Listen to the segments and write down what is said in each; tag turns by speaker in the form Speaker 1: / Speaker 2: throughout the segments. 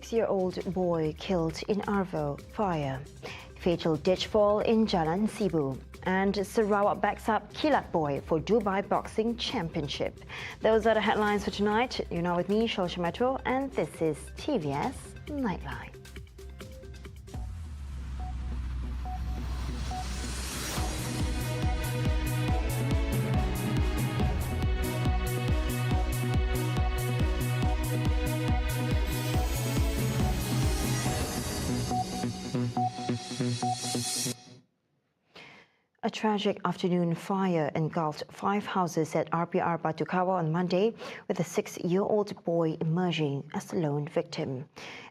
Speaker 1: 6-year-old boy killed in ARVO fire. Fatal ditch fall in Jalan Sibu. And Sarawak backs up Kilat boy for Dubai Boxing Championship. Those are the headlines for tonight. You're now with me, Shulsha Metro, and this is TVS Nightline. A tragic afternoon fire engulfed 5 houses at RPR Batukawa on Monday, with a 6-year-old boy emerging as the lone victim.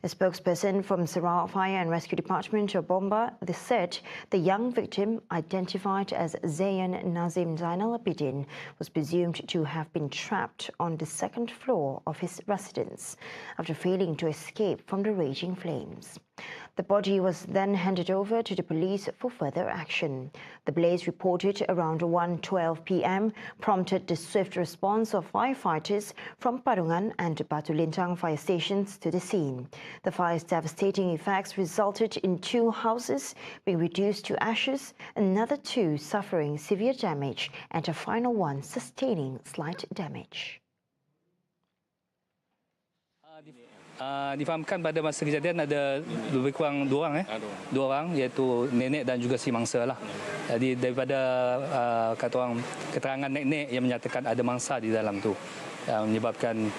Speaker 1: A spokesperson from Sarawak Fire and Rescue Department of Bomba said the young victim, identified as Zayan Nazim Zainal Abidin, was presumed to have been trapped on the 2nd floor of his residence after failing to escape from the raging flames. The body was then handed over to the police for further action. The blaze, reported around 1:12 p.m, prompted the swift response of firefighters from Parungan and Batu Lintang fire stations to the scene. The fire's devastating effects resulted in 2 houses being reduced to ashes, another 2 suffering severe damage, and a final one sustaining slight damage.
Speaker 2: Difahamkan pada masa kejadian ada lebih kurang 2 orang, 2 orang, iaitu nenek dan juga si mangsa lah. Jadi daripada kata orang keterangan nenek yang menyatakan ada mangsa di dalam tu, yang menyebabkan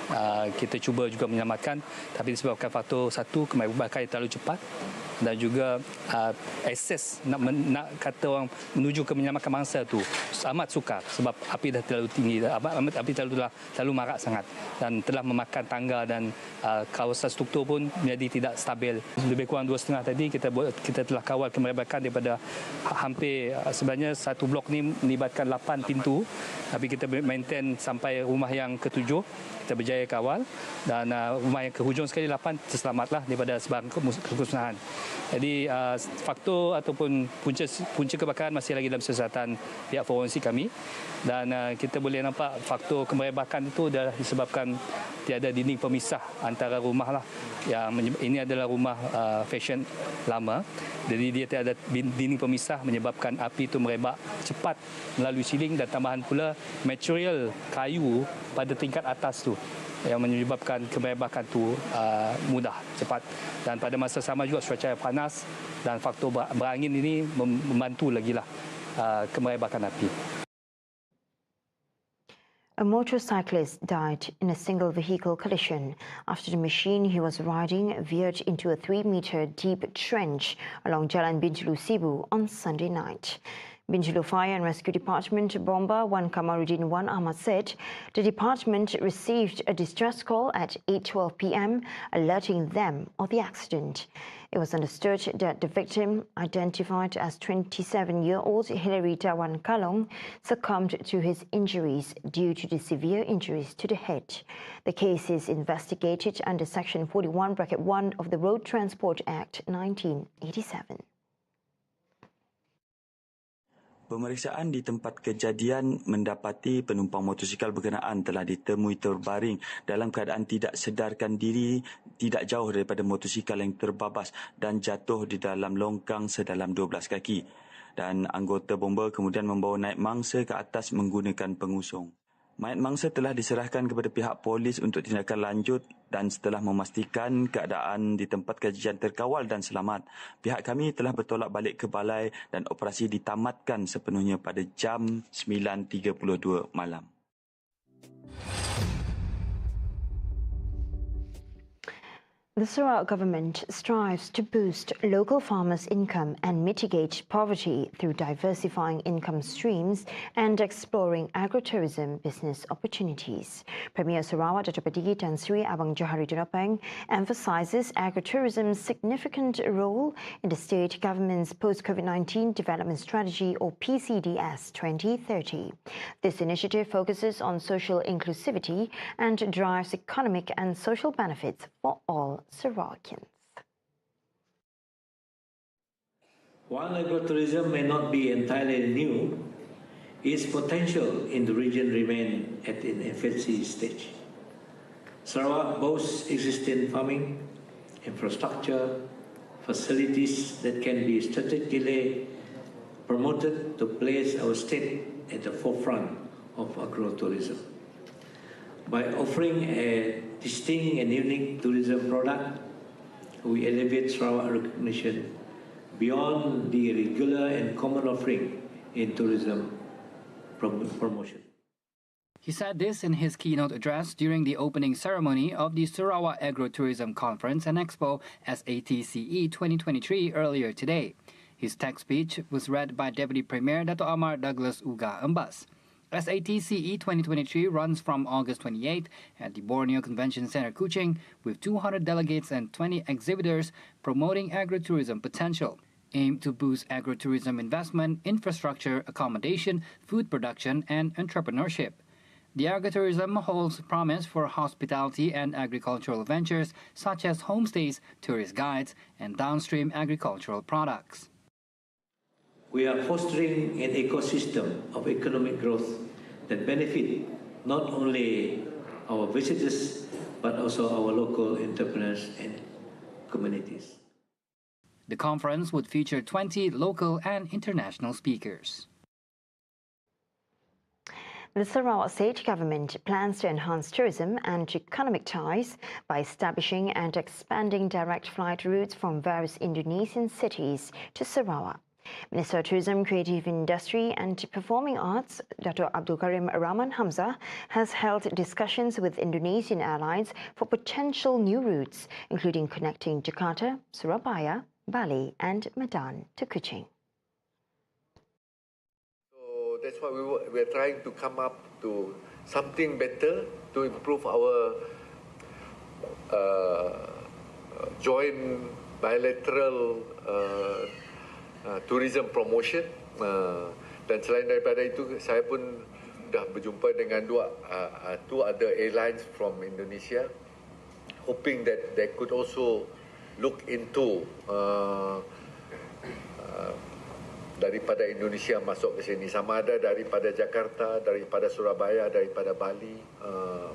Speaker 2: kita cuba juga menyelamatkan, tapi disebabkan faktor satu, kebakaran terlalu cepat, dan juga akses nak kata orang menuju ke menyelamatkan mangsa tu amat sukar sebab api dah terlalu tinggi, api terlalu marak sangat dan telah memakan tangga, dan kawasan struktur pun menjadi tidak stabil. Lebih kurang 2.5 tadi kita telah kawal kemerdekaan daripada hampir, sebenarnya satu blok ni melibatkan 8 pintu, tapi kita maintain sampai rumah yang ke-7 kita berjaya kawal, dan rumah yang ke hujung sekali 8 terselamatlah daripada sebarang kemusnahan. Jadi faktor ataupun punca kebakaran masih lagi dalam siasatan pihak forensik kami, dan kita boleh nampak faktor kemerdekaan itu adalah disebabkan tiada dinding pemisah antara rumah lah. Yang ini adalah rumah fashion lama, jadi dia tiada dinding pemisah menyebabkan api itu merebak cepat melalui siling, dan tambahan pula material kayu pada tingkat atas tu yang menyebabkan kemerdekaan itu mudah, cepat. Dan pada masa sama juga cuaca panas dan faktor berangin ini membantu lagi lah kemerdekaan api.
Speaker 1: A motorcyclist died in a single vehicle collision after the machine he was riding veered into a 3-meter deep trench along Jalan Bintulu Sibu on Sunday night. Bintulu Fire and Rescue Department Bomba 1 Kamaruddin 1 Ahmad said the department received a distress call at 8:12 p.m, alerting them of the accident. It was understood that the victim, identified as 27-year-old Hilary Tawan Kalong, succumbed to his injuries due to the severe injuries to the head. The case is investigated under Section 41(1) of the Road Transport Act 1987.
Speaker 3: Pemeriksaan di tempat kejadian mendapati penumpang motosikal berkenaan telah ditemui terbaring dalam keadaan tidak sedarkan diri tidak jauh daripada motosikal yang terbabas dan jatuh di dalam longkang sedalam 12 kaki. Dan anggota bomba kemudian membawa naik mangsa ke atas menggunakan pengusung. Mayat mangsa telah diserahkan kepada pihak polis untuk tindakan lanjut, dan setelah memastikan keadaan di tempat kejadian terkawal dan selamat, pihak kami telah bertolak balik ke balai dan operasi ditamatkan sepenuhnya pada jam 9.32 malam.
Speaker 1: The Sarawak government strives to boost local farmers' income and mitigate poverty through diversifying income streams and exploring agritourism business opportunities. Premier Sarawak Dato' Padigi Tan Sri Abang Johari Dinopeng emphasises agritourism's significant role in the state government's post-COVID-19 development strategy, or PCDS 2030. This initiative focuses on social inclusivity and drives economic and social benefits for all Sarawakians.
Speaker 4: While agritourism may not be entirely new, its potential in the region remains at an infancy stage. Sarawak boasts existing farming, infrastructure, facilities that can be strategically promoted to place our state at the forefront of agro-tourism. By offering a distinct and unique tourism product, we elevate Sarawak recognition beyond the regular and common offering in tourism promotion.
Speaker 5: He said this in his keynote address during the opening ceremony of the Sarawak Agro-Tourism Conference and Expo SATCE 2023 earlier today. His text speech was read by Deputy Premier Dato' Amar Douglas Uga Embas. SATCE 2023 runs from August 28th at the Borneo Convention Center, Kuching, with 200 delegates and 20 exhibitors promoting agro-tourism potential, aimed to boost agro-tourism investment, infrastructure, accommodation, food production, and entrepreneurship. The agritourism holds promise for hospitality and agricultural ventures such as homestays, tourist guides, and downstream agricultural products.
Speaker 4: We are fostering an ecosystem of economic growth that benefit not only our visitors but also our local entrepreneurs and communities.
Speaker 5: The conference would feature 20 local and international speakers.
Speaker 1: The Sarawak State Government plans to enhance tourism and economic ties by establishing and expanding direct flight routes from various Indonesian cities to Sarawak. Minister of Tourism, Creative Industry and Performing Arts, Dato' Abdul Karim Rahman Hamzah, has held discussions with Indonesian airlines for potential new routes, including connecting Jakarta, Surabaya, Bali and Medan to Kuching.
Speaker 6: That's why we're trying to come up to something better to improve our joint bilateral tourism promotion. Dan selain daripada itu, saya pun dah berjumpa dengan two other airlines from Indonesia, hoping that they could also look into daripada Indonesia masuk ke sini, sama ada daripada Jakarta, daripada Surabaya, daripada Bali,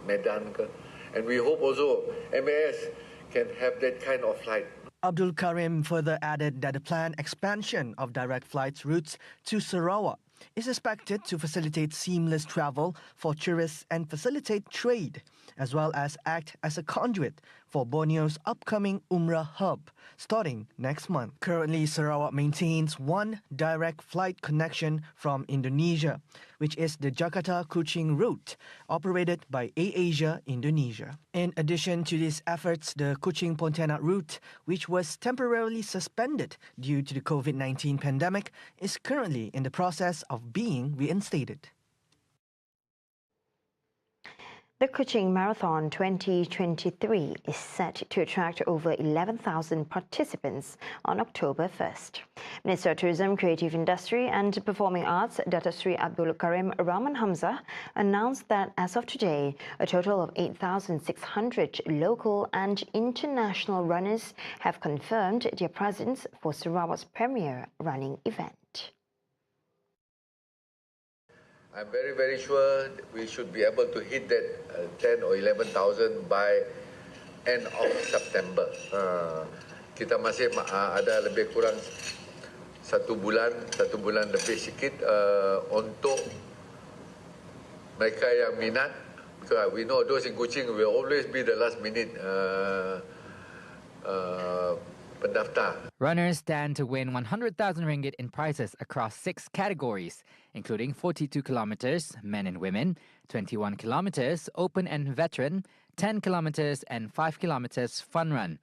Speaker 6: Medan ke. And we hope also MAS can have that kind of flight.
Speaker 7: Abdul Karim further added that the planned expansion of direct flight routes to Sarawak is expected to facilitate seamless travel for tourists and facilitate trade, as well as act as a conduit for Borneo's upcoming Umrah hub starting next month. Currently, Sarawak maintains one direct flight connection from Indonesia, which is the Jakarta-Kuching route operated by AirAsia Indonesia. In addition to these efforts, the Kuching-Pontianak route, which was temporarily suspended due to the COVID-19 pandemic, is currently in the process of being reinstated.
Speaker 1: The Kuching Marathon 2023 is set to attract over 11,000 participants on October 1st. Minister of Tourism, Creative Industry and Performing Arts, Dato' Sri Abdul Karim Rahman Hamzah, announced that as of today, a total of 8,600 local and international runners have confirmed their presence for Sarawak's premier running event.
Speaker 6: I'm very, very sure we should be able to hit that 10 or 11,000 by end of September. Kita masih ada lebih kurang satu bulan lebih sikit untuk mereka yang minat. Because we know those in Kuching will always be the last minute pendaftar.
Speaker 8: Runners stand to win 100,000 ringgit in prizes across 6 categories, including 42 kilometers, men and women, 21 kilometers, open and veteran, 10 kilometers and 5 kilometers fun run.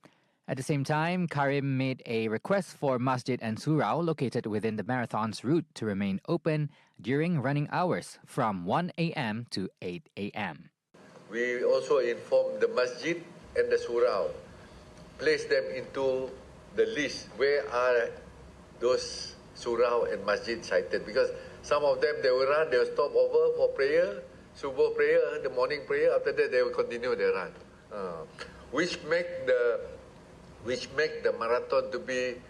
Speaker 8: At the same time, Karim made a request for masjid and surau located within the marathon's route to remain open during running hours from 1 a.m. to 8 a.m.
Speaker 6: We also informed the masjid and the surau, place them into the list where are those surau and masjid sited, because some of them they will run, they will stop over for prayer, subuh prayer, the morning prayer. After that they will continue their run, which make the marathon to be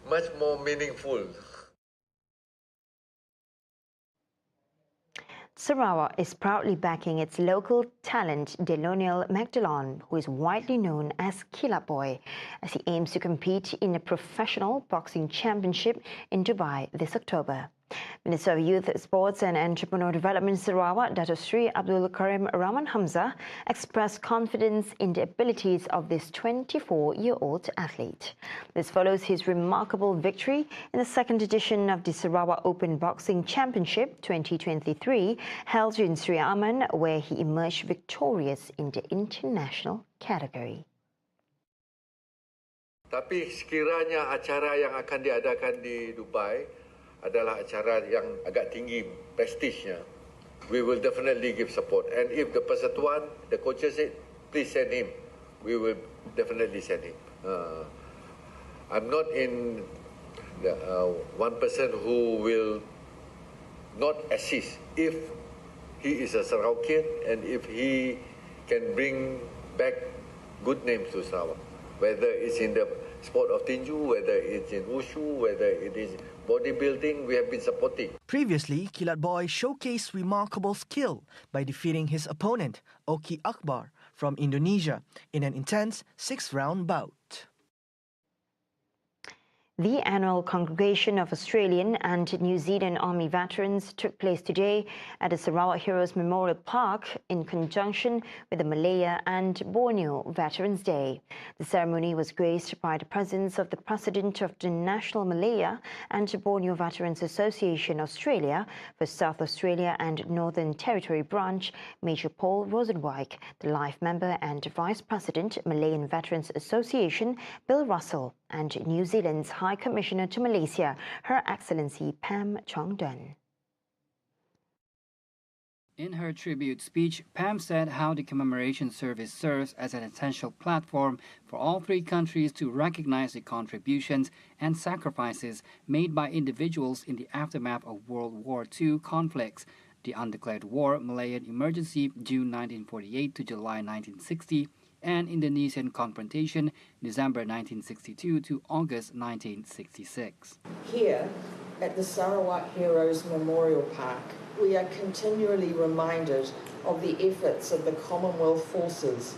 Speaker 6: much more meaningful.
Speaker 1: Sarawak is proudly backing its local talent Deloniel Magdalon, who is widely known as Kilat Boy, as he aims to compete in a professional boxing championship in Dubai this October. Minister of Youth, Sports and Entrepreneur Development Sarawak, Dato Sri Abdul Karim Rahman Hamzah, expressed confidence in the abilities of this 24-year-old athlete. This follows his remarkable victory in the second edition of the Sarawak Open Boxing Championship 2023, held in Sri Aman, where he emerged victorious in the international category.
Speaker 6: Tapi sekiranya acara yang akan diadakan di Dubai adalah acara yang agak tinggi prestisnya, we will definitely give support. And if the persatuan, the coaches said, please send him, we will definitely send him. I'm not in the, one person who will not assist if he is a Sarawakian and if he can bring back good names to Sarawak. Whether it's in the sport of tinju, whether it's in wushu, whether it is bodybuilding, we have been supporting.
Speaker 7: Previously, Kilat Boy showcased remarkable skill by defeating his opponent, Oki Akbar, from Indonesia, in an intense 6-round bout.
Speaker 1: The annual Congregation of Australian and New Zealand Army Veterans took place today at the Sarawak Heroes Memorial Park in conjunction with the Malaya and Borneo Veterans Day. The ceremony was graced by the presence of the President of the National Malaya and Borneo Veterans Association Australia for South Australia and Northern Territory Branch, Major Paul Rosenweig, the Life Member and Vice President, Malayan Veterans Association, Bill Russell, and New Zealand's High Commissioner to Malaysia, Her Excellency Pam Chong Dun.
Speaker 5: In her tribute speech, Pam said how the commemoration service serves as an essential platform for all three countries to recognize the contributions and sacrifices made by individuals in the aftermath of World War II conflicts, the undeclared war, Malayan emergency, June 1948 to July 1960, and Indonesian confrontation, December 1962 to August 1966.
Speaker 9: Here, at the Sarawak Heroes Memorial Park, we are continually reminded of the efforts of the Commonwealth forces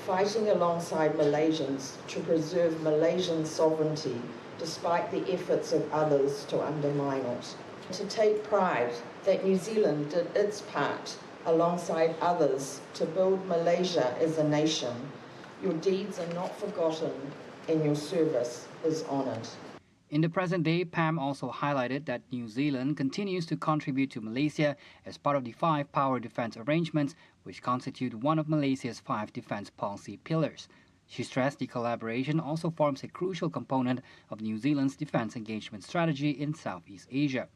Speaker 9: fighting alongside Malaysians to preserve Malaysian sovereignty despite the efforts of others to undermine it. To take pride that New Zealand did its part alongside others to build Malaysia as a nation. Your deeds are not forgotten and your service is honoured.
Speaker 5: In the present day, Pam also highlighted that New Zealand continues to contribute to Malaysia as part of the 5 power defence arrangements, which constitute one of Malaysia's 5 defence policy pillars. She stressed the collaboration also forms a crucial component of New Zealand's defence engagement strategy in Southeast Asia.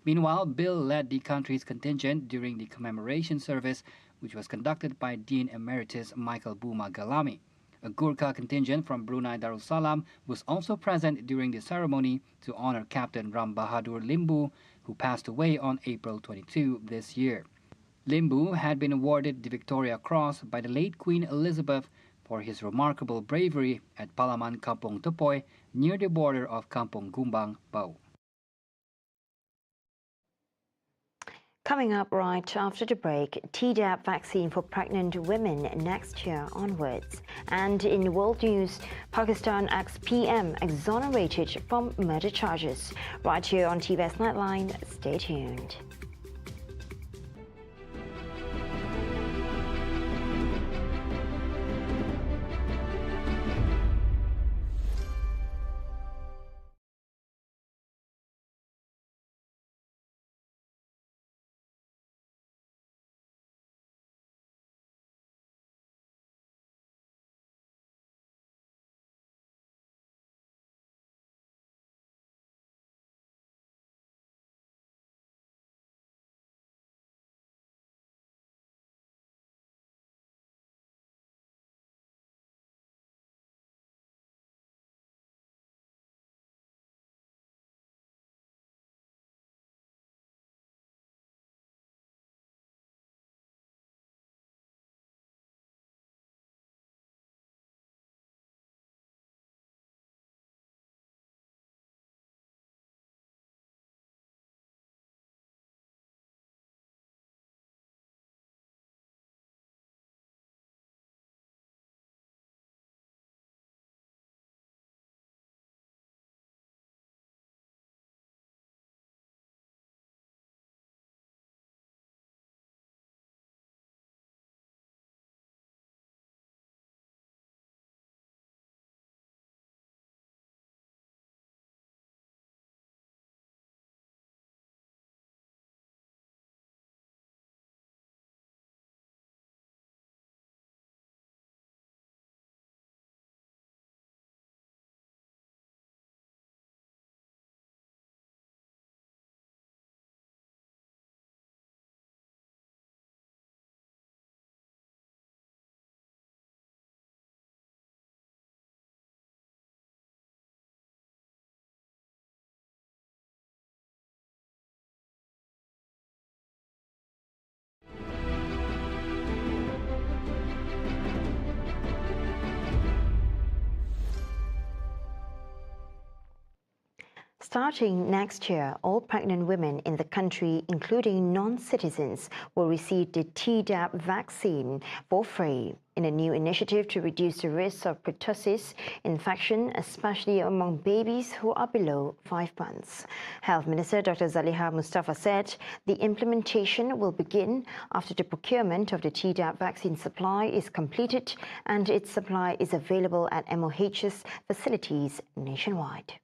Speaker 5: Meanwhile, Bill led the country's contingent during the commemoration service, which was conducted by Dean Emeritus Michael Buma Galami. A Gurkha contingent from Brunei Darussalam was also present during the ceremony to honor Captain Ram Bahadur Limbu, who passed away on April 22 this year. Limbu had been awarded the Victoria Cross by the late Queen Elizabeth for his remarkable bravery at Palaman Kampong Tepoy near the border of Kampong Gumbang, Bau.
Speaker 1: Coming up right after the break, Tdap vaccine for pregnant women next year onwards. And in world news, Pakistan ex-PM exonerated from murder charges. Right here on TVS Nightline, stay tuned. Starting next year, all pregnant women in the country, including non-citizens, will receive the Tdap vaccine for free in a new initiative to reduce the risk of pertussis infection, especially among babies who are below 5 months. Health Minister Dr. Zaliha Mustafa said the implementation will begin after the procurement of the Tdap vaccine supply is completed and its supply is available at MOH's facilities nationwide.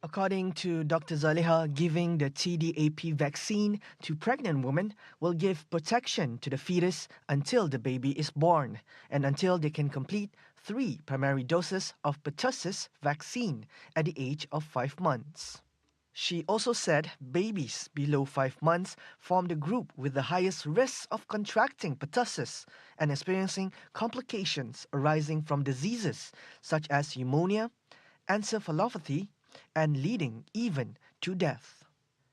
Speaker 7: According to Dr. Zaliha, giving the TDAP vaccine to pregnant women will give protection to the fetus until the baby is born and until they can complete 3 primary doses of pertussis vaccine at the age of 5 months. She also said babies below 5 months form the group with the highest risk of contracting pertussis and experiencing complications arising from diseases such as pneumonia, encephalopathy, and leading even to death.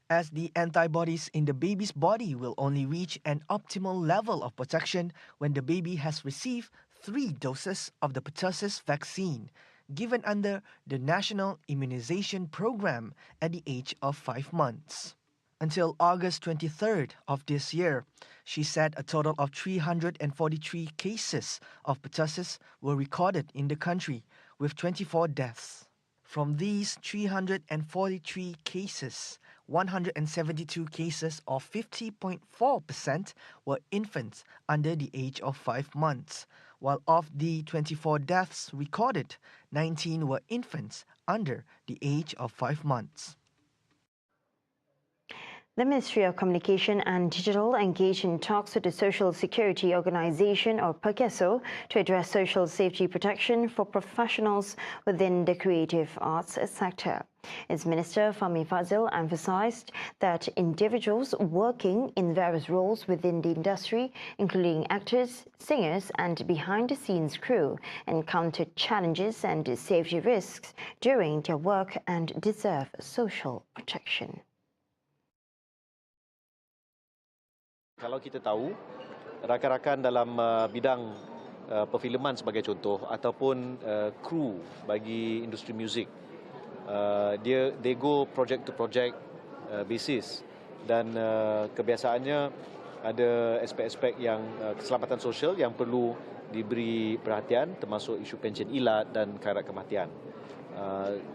Speaker 7: As the antibodies in the baby's body will only reach an optimal level of protection when the baby has received 3 doses of the pertussis vaccine, given under the National Immunization Program at the age of 5 months. Until August 23rd of this year, she said a total of 343 cases of pertussis were recorded in the country, with 24 deaths. From these 343 cases, 172 cases, or 50.4%, were infants under the age of 5 months, while of the 24 deaths recorded, 19 were infants under the age of 5 months.
Speaker 1: The Ministry of Communication and Digital engaged in talks with the Social Security Organization, or PERGESO, to address social safety protection for professionals within the creative arts sector. Its Minister, Fahmi Fadzil, emphasized that individuals working in various roles within the industry, including actors, singers and behind-the-scenes crew, encounter challenges and safety risks during their work and deserve social protection.
Speaker 10: Kalau kita tahu, rakan-rakan dalam bidang perfilman sebagai contoh ataupun kru bagi industri muzik, they go project to project basis dan kebiasaannya ada aspek-aspek yang keselamatan sosial yang perlu diberi perhatian, termasuk isu pension ilat dan kairat kematian.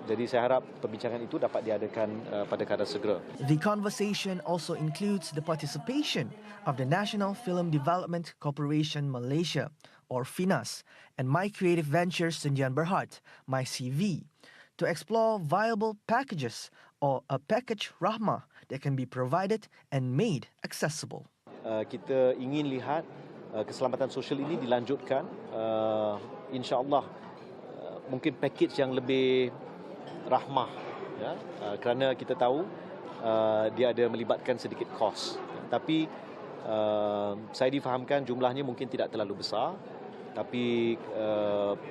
Speaker 10: Jadi saya harap perbincangan itu dapat diadakan pada kadar segera.
Speaker 7: The conversation also includes the participation of the National Film Development Corporation Malaysia, or FINAS, and My Creative Ventures Sendian Berhad, My CV, to explore viable packages or a package rahmah that can be provided and made accessible.
Speaker 10: Kita ingin lihat keselamatan sosial ini dilanjutkan, insya-Allah. Mungkin package yang lebih rahmah, ya, kerana kita tahu dia ada melibatkan sedikit kos. Tapi saya difahamkan jumlahnya mungkin tidak terlalu besar, tapi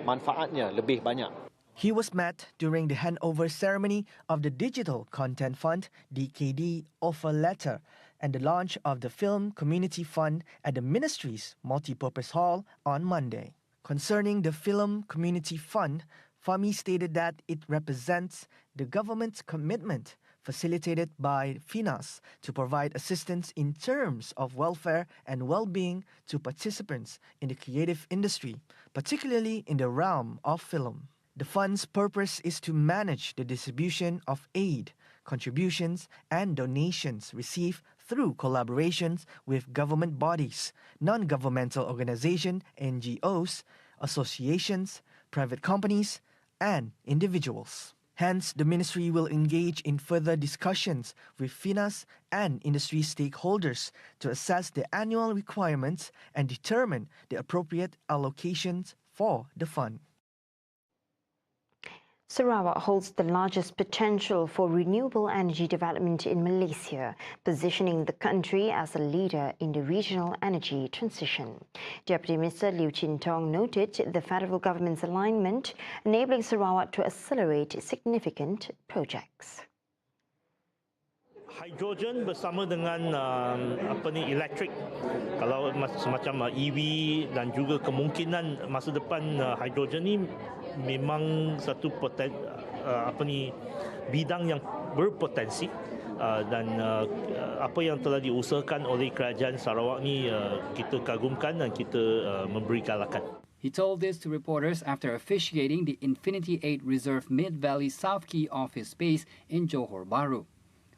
Speaker 10: manfaatnya lebih banyak.
Speaker 7: He was met during the handover ceremony of the Digital Content Fund (DKD) offer letter and the launch of the Film Community Fund at the Ministry's Multipurpose Hall on Monday. Concerning the Film Community Fund, Fahmi stated that it represents the government's commitment facilitated by FINAS to provide assistance in terms of welfare and well-being to participants in the creative industry, particularly in the realm of film. The fund's purpose is to manage the distribution of aid, contributions and donations received through collaborations with government bodies, non-governmental organizations, NGOs, associations, private companies, and individuals. Hence, the ministry will engage in further discussions with FINAS and industry stakeholders to assess the annual requirements and determine the appropriate allocations for the fund.
Speaker 1: Sarawak holds the largest potential for renewable energy development in Malaysia, positioning the country as a leader in the regional energy transition. Deputy Minister Liew Chin Tong noted the federal government's alignment, enabling Sarawak to accelerate significant projects.
Speaker 11: Hydrogen bersama dengan elektrik, kalau semacam EV dan juga kemungkinan masa depan hydrogen ni memang satu bidang yang berpotensi dan apa yang telah diusahakan oleh kerajaan Sarawak ni kita kagumkan dan kita memberi galakan.
Speaker 5: He told this to reporters after officiating the Infinity 8 Reserve Mid-Valley South Key office space in Johor Bahru.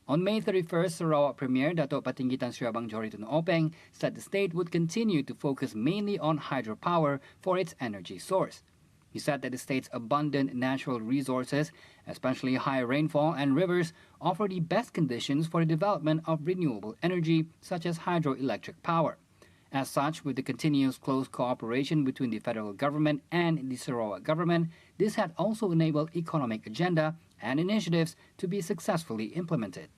Speaker 5: On May 31st, Sarawak Premier Dato' Patinggi Tan Sri Abang Johor Tun Openg said the state would continue to focus mainly on hydropower for its energy source. He said that the state's abundant natural resources, especially high rainfall and rivers, offer the best conditions for the development of renewable energy such as hydroelectric power. As such, with the continuous close cooperation between the federal government and the Sarawak government, this had also enabled economic agenda and initiatives to be successfully implemented.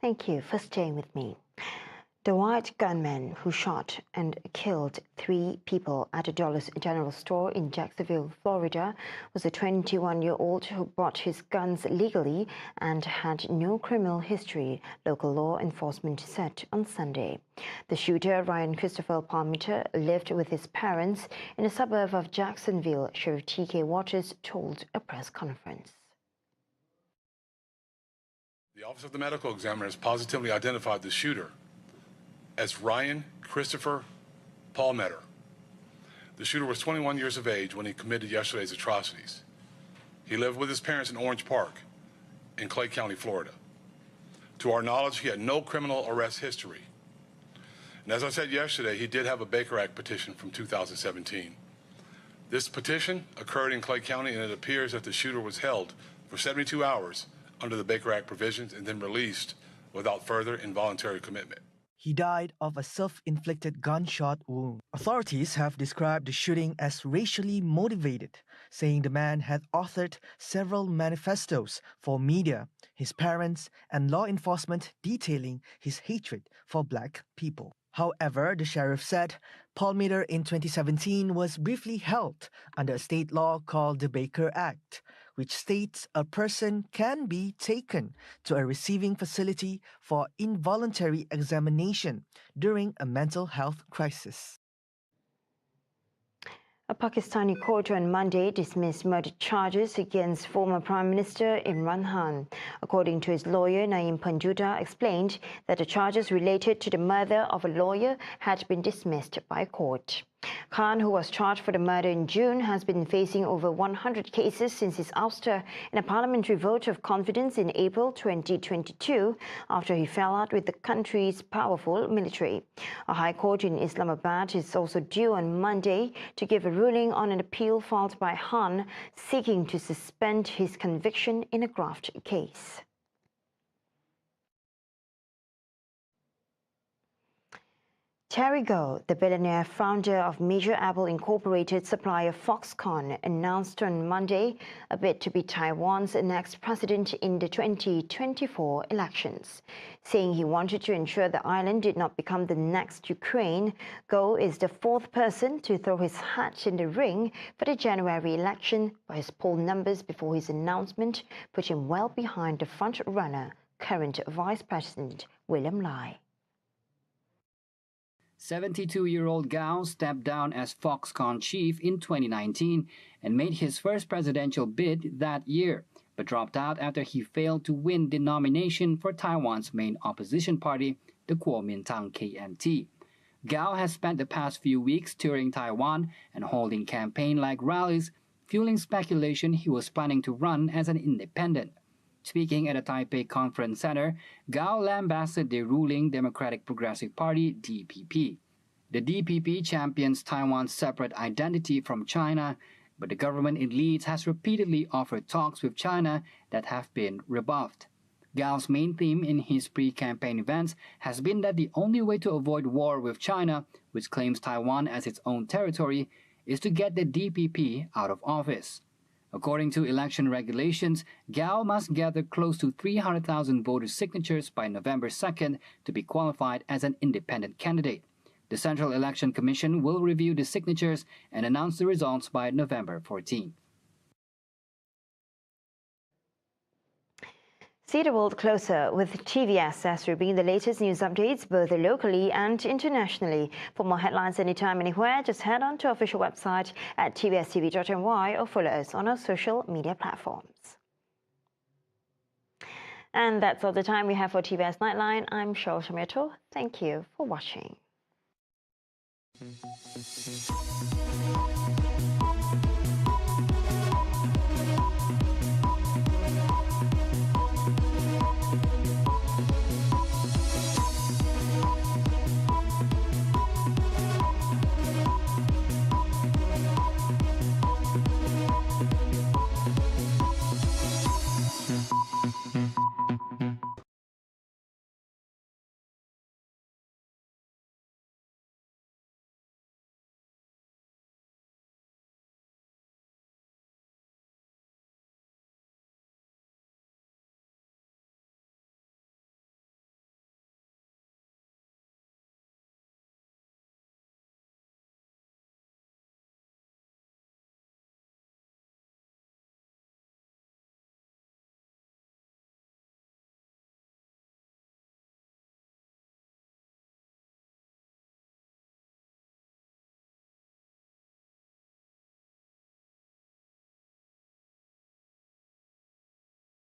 Speaker 1: Thank you for staying with me. The white gunman who shot and killed 3 people at a Dollar General store in Jacksonville, Florida, was a 21-year-old who bought his guns legally and had no criminal history, local law enforcement said on Sunday. The shooter, Ryan Christopher Palmer, lived with his parents in a suburb of Jacksonville, Sheriff T.K. Waters told a press conference.
Speaker 12: The Office of the Medical Examiner has positively identified the shooter as Ryan Christopher Palmer. The shooter was 21 years of age when he committed yesterday's atrocities. He lived with his parents in Orange Park in Clay County, Florida. To our knowledge, he had no criminal arrest history. And as I said yesterday, he did have a Baker Act petition from 2017. This petition occurred in Clay County, and it appears that the shooter was held for 72 hours under the Baker Act provisions and then released without further involuntary commitment.
Speaker 7: He died of a self-inflicted gunshot wound. Authorities have described the shooting as racially motivated, saying the man had authored several manifestos for media, his parents, and law enforcement detailing his hatred for black people. However, the sheriff said Palmer in 2017 was briefly held under a state law called the Baker Act, which states a person can be taken to a receiving facility for involuntary examination during a mental health crisis.
Speaker 1: A Pakistani court on Monday dismissed murder charges against former Prime Minister Imran Khan. According to his lawyer, Naeem Panjutta explained that the charges related to the murder of a lawyer had been dismissed by court. Khan, who was charged for the murder in June, has been facing over 100 cases since his ouster in a parliamentary vote of confidence in April 2022 after he fell out with the country's powerful military. A high court in Islamabad is also due on Monday to give a ruling on an appeal filed by Khan seeking to suspend his conviction in a graft case. Terry Goh, the billionaire founder of Major Apple Incorporated supplier Foxconn, announced on Monday a bid to be Taiwan's next president in the 2024 elections. Saying he wanted to ensure the island did not become the next Ukraine, Goh is the 4th person to throw his hat in the ring for the January election, but his poll numbers before his announcement put him well behind the front-runner, current Vice President William Lai.
Speaker 5: 72-year-old Gao stepped down as Foxconn chief in 2019 and made his first presidential bid that year, but dropped out after he failed to win the nomination for Taiwan's main opposition party, the Kuomintang KMT. Gao has spent the past few weeks touring Taiwan and holding campaign-like rallies, fueling speculation he was planning to run as an independent. Speaking at a Taipei Conference Center, Gao lambasted the ruling Democratic Progressive Party, DPP. The DPP champions Taiwan's separate identity from China, but the government in Leeds has repeatedly offered talks with China that have been rebuffed. Gao's main theme in his pre-campaign events has been that the only way to avoid war with China, which claims Taiwan as its own territory, is to get the DPP out of office. According to election regulations, Gao must gather close to 300,000 voter signatures by November 2nd to be qualified as an independent candidate. The Central Election Commission will review the signatures and announce the results by November 14th.
Speaker 1: See the world closer with TVS as we bring the latest news updates both locally and internationally. For more headlines anytime, anywhere, just head on to our official website at tvstv.my or follow us on our social media platforms. And that's all the time we have for TVS Nightline. I'm Shol Shamiato. Thank you for watching.